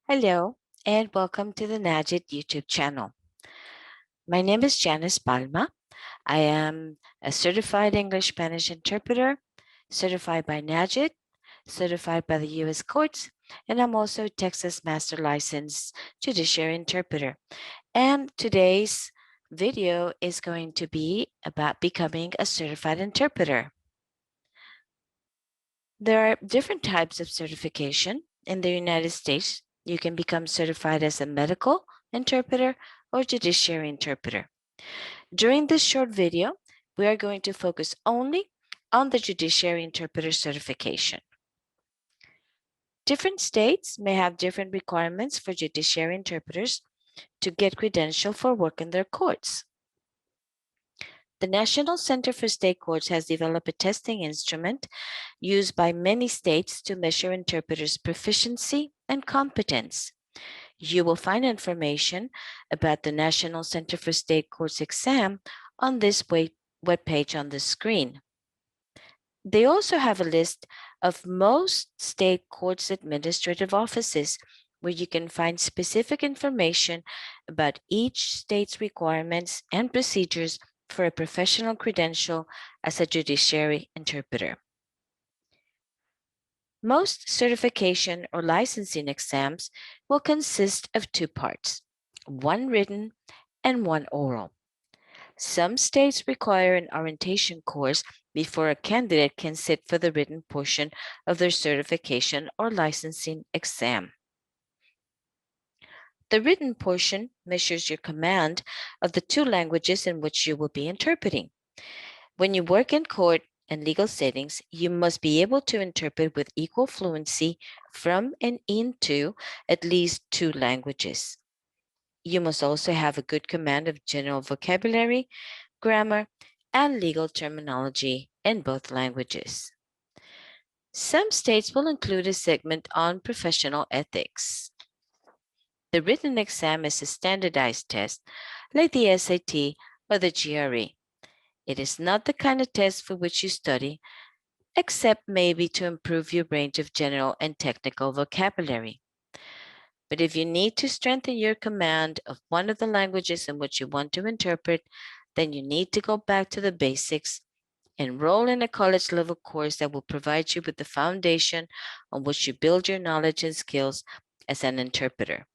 Hello, and welcome to the Najit YouTube channel. My name is Janice Palma. I am a certified English-Spanish interpreter, certified by Najit, certified by the U.S. courts, and I'm also a Texas Master Licensed Judiciary interpreter. And today's video is going to be about becoming a certified interpreter. There are different types of certification. In the United States, you can become certified as a medical interpreter or judiciary interpreter. During this short video, we are going to focus only on the judiciary interpreter certification. Different states may have different requirements for judiciary interpreters to get credential for work in their courts. The National Center for State Courts has developed a testing instrument used by many states to measure interpreters' proficiency and competence. You will find information about the National Center for State Courts exam on this webpage on the screen. They also have a list of most state courts' administrative offices where you can find specific information about each state's requirements and procedures for a professional credential as a judiciary interpreter. Most certification or licensing exams will consist of two parts, one written and one oral. Some states require an orientation course before a candidate can sit for the written portion of their certification or licensing exam. The written portion measures your command of the two languages in which you will be interpreting. When you work in court and legal settings, you must be able to interpret with equal fluency from and into at least two languages. You must also have a good command of general vocabulary, grammar, and legal terminology in both languages. Some states will include a segment on professional ethics. The written exam is a standardized test like the SAT or the GRE. It is not the kind of test for which you study, except maybe to improve your range of general and technical vocabulary. But if you need to strengthen your command of one of the languages in which you want to interpret, then you need to go back to the basics, enroll in a college level course that will provide you with the foundation on which you build your knowledge and skills as an interpreter.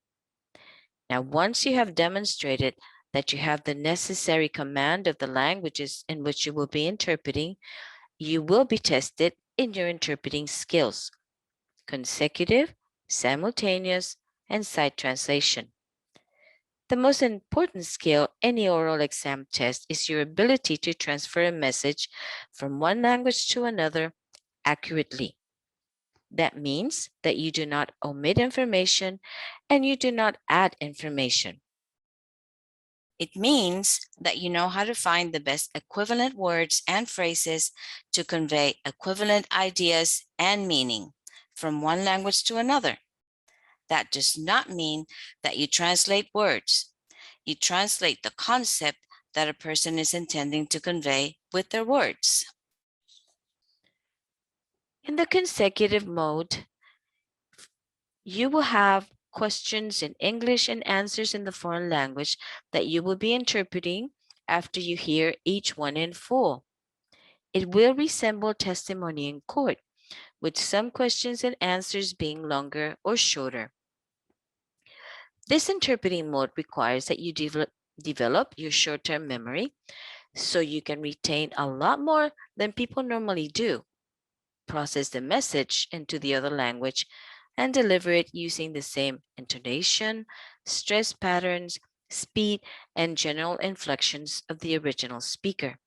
Now, once you have demonstrated that you have the necessary command of the languages in which you will be interpreting, you will be tested in your interpreting skills, consecutive, simultaneous, and sight translation. The most important skill any oral exam test is your ability to transfer a message from one language to another accurately. That means that you do not omit information and you do not add information. It means that you know how to find the best equivalent words and phrases to convey equivalent ideas and meaning from one language to another. That does not mean that you translate words. You translate the concept that a person is intending to convey with their words. In the consecutive mode, you will have questions in English and answers in the foreign language that you will be interpreting after you hear each one in full. It will resemble testimony in court, with some questions and answers being longer or shorter. This interpreting mode requires that you develop your short-term memory so you can retain a lot more than people normally do, process the message into the other language, and deliver it using the same intonation, stress patterns, speed, and general inflections of the original speaker.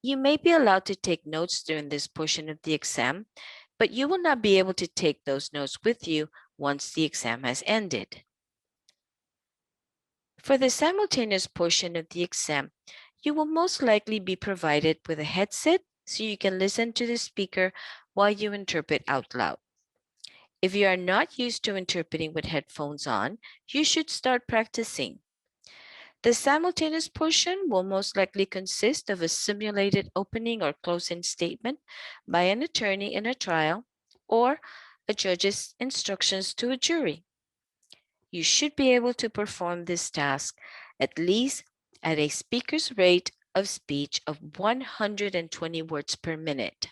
You may be allowed to take notes during this portion of the exam, but you will not be able to take those notes with you once the exam has ended. For the simultaneous portion of the exam, you will most likely be provided with a headset so you can listen to the speaker while you interpret out loud. If you are not used to interpreting with headphones on, you should start practicing. The simultaneous portion will most likely consist of a simulated opening or closing statement by an attorney in a trial or a judge's instructions to a jury. You should be able to perform this task at least at a speaker's rate of speech of 120 words per minute.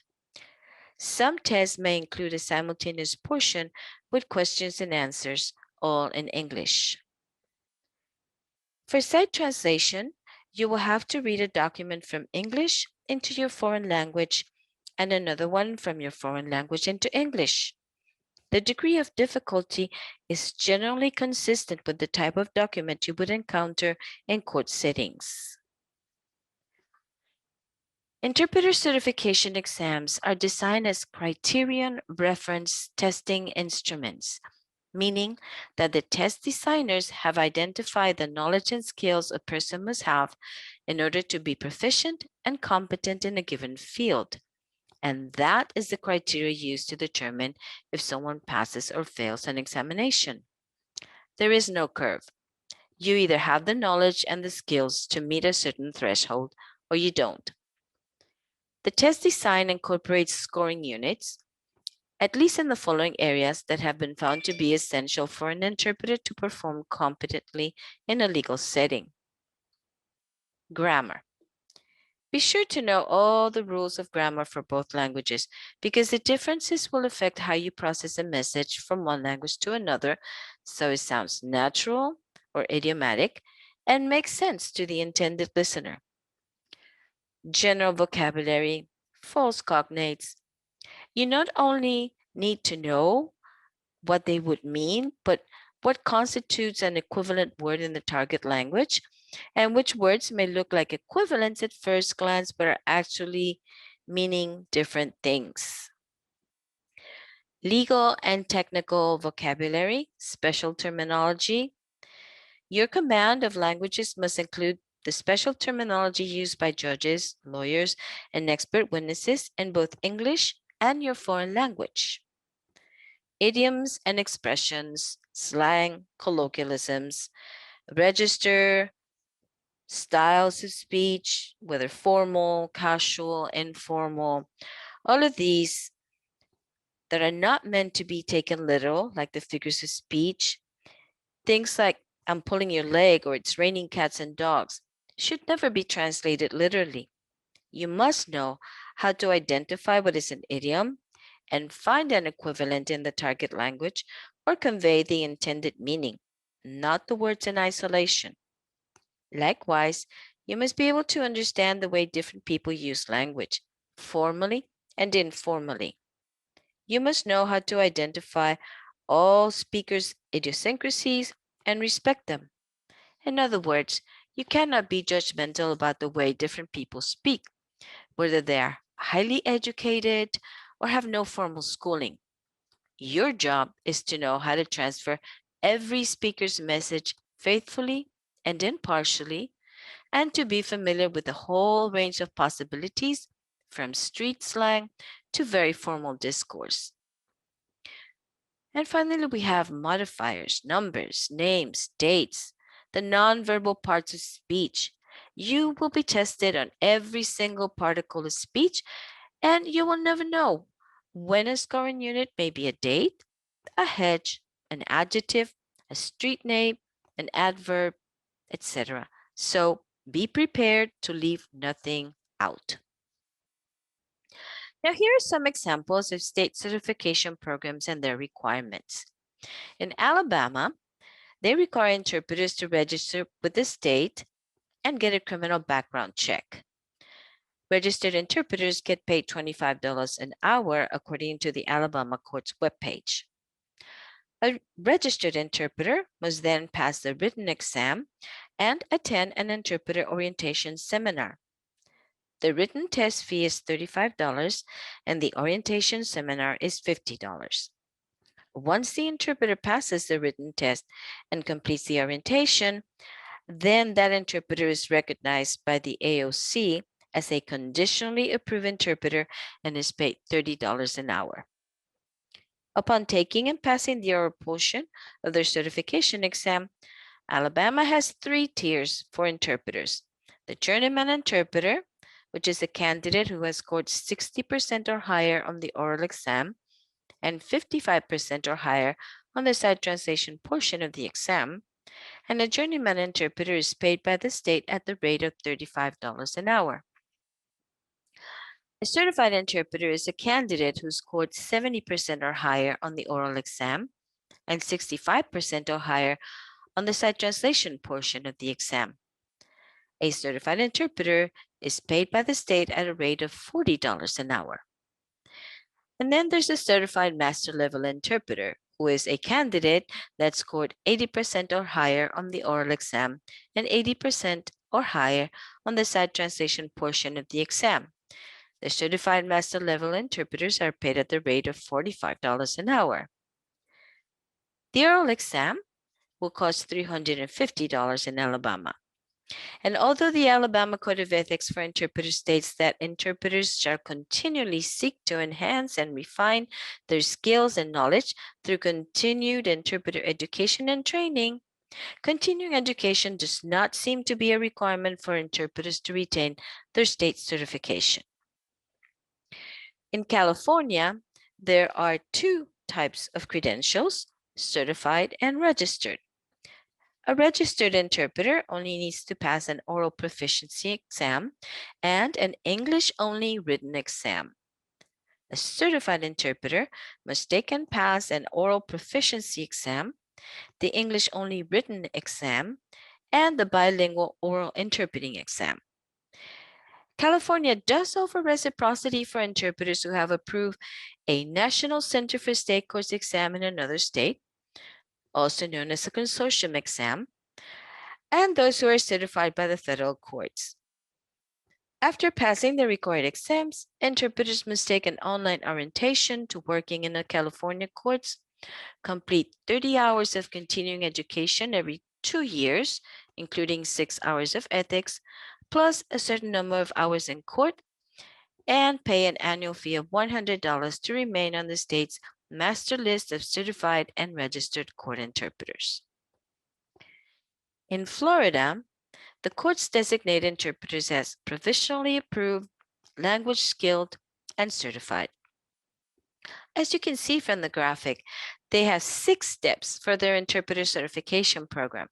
Some tests may include a simultaneous portion with questions and answers, all in English. For sight translation, you will have to read a document from English into your foreign language and another one from your foreign language into English. The degree of difficulty is generally consistent with the type of document you would encounter in court settings. Interpreter certification exams are designed as criterion reference testing instruments, meaning that the test designers have identified the knowledge and skills a person must have in order to be proficient and competent in a given field. And that is the criteria used to determine if someone passes or fails an examination. There is no curve. You either have the knowledge and the skills to meet a certain threshold or you don't. The test design incorporates scoring units, at least in the following areas that have been found to be essential for an interpreter to perform competently in a legal setting. Grammar. Be sure to know all the rules of grammar for both languages because the differences will affect how you process a message from one language to another, so it sounds natural or idiomatic and makes sense to the intended listener. General vocabulary, false cognates. You not only need to know what they would mean, but what constitutes an equivalent word in the target language, and which words may look like equivalents at first glance, but are actually meaning different things. Legal and technical vocabulary, special terminology. Your command of languages must include the special terminology used by judges, lawyers, and expert witnesses in both English and your foreign language. Idioms and expressions, slang, colloquialisms, register, styles of speech, whether formal, casual, informal, all of these that are not meant to be taken literal, like the figures of speech, things like I'm pulling your leg or it's raining cats and dogs, should never be translated literally. You must know how to identify what is an idiom and find an equivalent in the target language or convey the intended meaning, not the words in isolation. Likewise, you must be able to understand the way different people use language, formally and informally. You must know how to identify all speakers' idiosyncrasies and respect them. In other words, you cannot be judgmental about the way different people speak, whether they are highly educated or have no formal schooling. Your job is to know how to transfer every speaker's message faithfully and impartially, and to be familiar with the whole range of possibilities from street slang to very formal discourse. And finally, we have modifiers, numbers, names, dates, the nonverbal parts of speech. You will be tested on every single particle of speech, and you will never know when a scoring unit may be a date, a hedge, an adjective, a street name, an adverb, etc. So be prepared to leave nothing out. Now, here are some examples of state certification programs and their requirements. In Alabama, they require interpreters to register with the state and get a criminal background check. Registered interpreters get paid $25 an hour according to the Alabama court's webpage. A registered interpreter must then pass the written exam and attend an interpreter orientation seminar. The written test fee is $35 and the orientation seminar is $50. Once the interpreter passes the written test and completes the orientation, then that interpreter is recognized by the AOC as a conditionally approved interpreter and is paid $30 an hour. Upon taking and passing the oral portion of their certification exam, Alabama has 3 tiers for interpreters. The journeyman interpreter, which is a candidate who has scored 60% or higher on the oral exam, and 55% or higher on the side translation portion of the exam, and a journeyman interpreter is paid by the state at the rate of $35 an hour. A certified interpreter is a candidate who scored 70% or higher on the oral exam and 65% or higher on the side translation portion of the exam. A certified interpreter is paid by the state at a rate of $40 an hour. And then there's a certified master level interpreter, who is a candidate that scored 80% or higher on the oral exam and 80% or higher on the side translation portion of the exam. The certified master level interpreters are paid at the rate of $45 an hour. The oral exam will cost $350 in Alabama. And although the Alabama Code of Ethics for Interpreters states that interpreters shall continually seek to enhance and refine their skills and knowledge through continued interpreter education and training, continuing education does not seem to be a requirement for interpreters to retain their state certification. In California, there are two types of credentials, certified and registered. A registered interpreter only needs to pass an oral proficiency exam and an English-only written exam. A certified interpreter must take and pass an oral proficiency exam, the English-only written exam, and the bilingual oral interpreting exam. California does offer reciprocity for interpreters who have approved a National Center for State Courts exam in another state, also known as a consortium exam, and those who are certified by the federal courts. After passing the required exams, interpreters must take an online orientation to working in the California courts, complete 30 hours of continuing education every 2 years, including 6 hours of ethics, plus a certain number of hours in court, and pay an annual fee of $100 to remain on the state's master list of certified and registered court interpreters. In Florida, the courts designate interpreters as provisionally approved, language skilled, and certified. As you can see from the graphic, they have 6 steps for their interpreter certification program.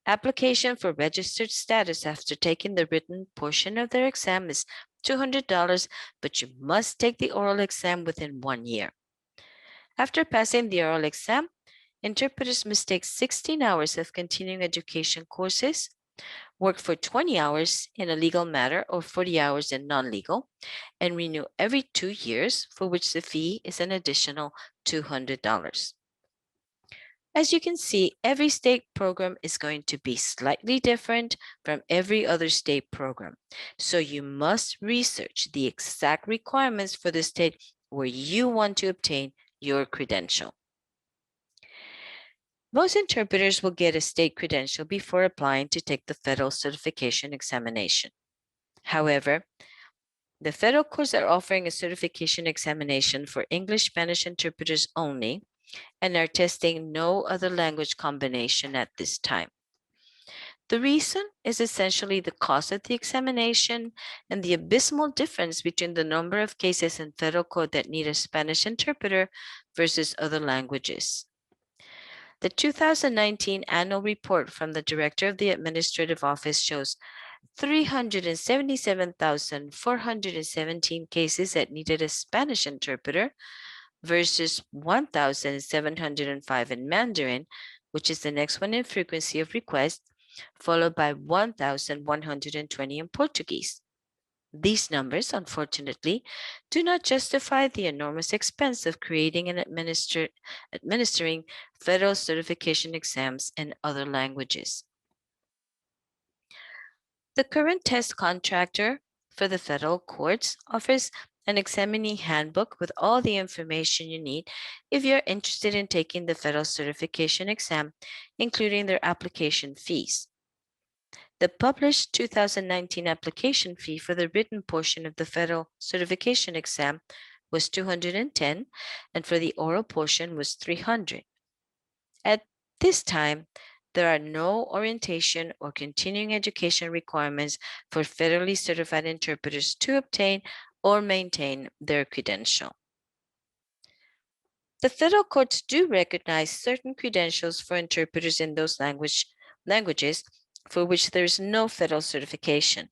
Application for registered status after taking the written portion of their exam is $200, but you must take the oral exam within 1 year. After passing the oral exam, interpreters must take 16 hours of continuing education courses, work for 20 hours in a legal matter or 40 hours in non-legal, and renew every 2 years, for which the fee is an additional $200. As you can see, every state program is going to be slightly different from every other state program. So you must research the exact requirements for the state where you want to obtain your credential. Most interpreters will get a state credential before applying to take the federal certification examination. However, the federal courts are offering a certification examination for English-Spanish interpreters only and are testing no other language combination at this time. The reason is essentially the cost of the examination and the abysmal difference between the number of cases in federal court that need a Spanish interpreter versus other languages. The 2019 annual report from the Director of the Administrative Office shows 377,417 cases that needed a Spanish interpreter versus 1,705 in Mandarin, which is the next one in frequency of request, followed by 1,120 in Portuguese. These numbers, unfortunately, do not justify the enormous expense of creating and administering federal certification exams in other languages. The current test contractor for the federal courts offers an examinee handbook with all the information you need if you're interested in taking the federal certification exam, including their application fees. The published 2019 application fee for the written portion of the federal certification exam was $210, and for the oral portion was $300. At this time, there are no orientation or continuing education requirements for federally certified interpreters to obtain or maintain their credential. The federal courts do recognize certain credentials for interpreters in those languages for which there is no federal certification.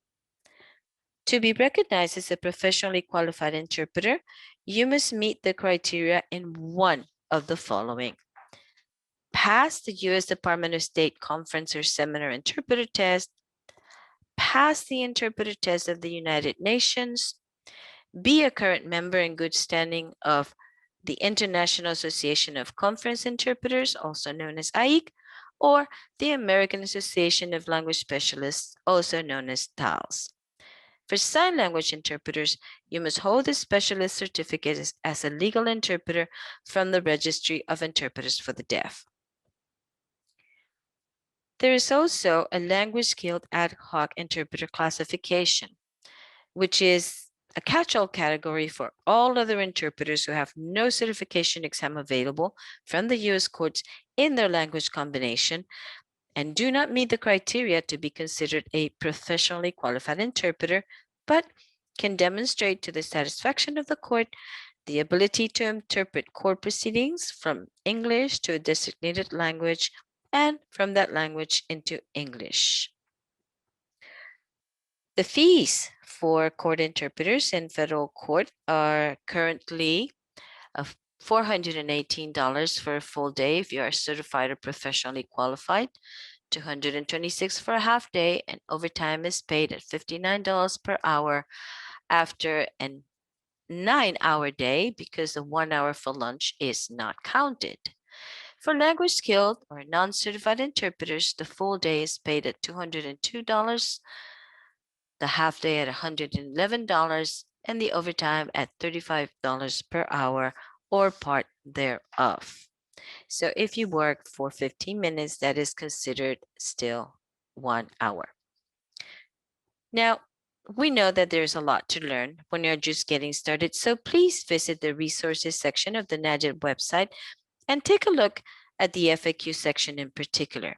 To be recognized as a professionally qualified interpreter, you must meet the criteria in one of the following: pass the U.S. Department of State Conference or Seminar Interpreter Test, pass the Interpreter Test of the United Nations, be a current member in good standing of the International Association of Conference Interpreters, also known as AIC, or the American Association of Language Specialists, also known as TALS. For sign language interpreters, you must hold a specialist certificate as a legal interpreter from the Registry of Interpreters for the Deaf. There is also a language skilled ad hoc interpreter classification, which is a catch-all category for all other interpreters who have no certification exam available from the U.S. courts in their language combination and do not meet the criteria to be considered a professionally qualified interpreter, but can demonstrate to the satisfaction of the court the ability to interpret court proceedings from English to a designated language and from that language into English. The fees for court interpreters in federal court are currently $418 for a full day if you are certified or professionally qualified, $226 for a half day, and overtime is paid at $59 per hour after a 9-hour day because the 1 hour for lunch is not counted. For language skilled or non-certified interpreters, the full day is paid at $202, the half day at $111, and the overtime at $35 per hour or part thereof. So if you work for 15 minutes, that is considered still 1 hour. Now, we know that there's a lot to learn when you're just getting started, so please visit the resources section of the NAJIT website and take a look at the FAQ section in particular.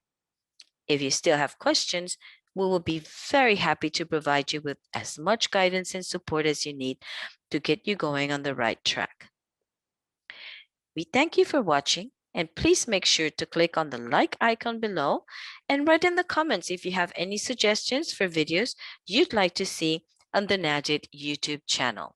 If you still have questions, we will be very happy to provide you with as much guidance and support as you need to get you going on the right track. We thank you for watching, and please make sure to click on the like icon below and write in the comments if you have any suggestions for videos you'd like to see on the NAJIT YouTube channel.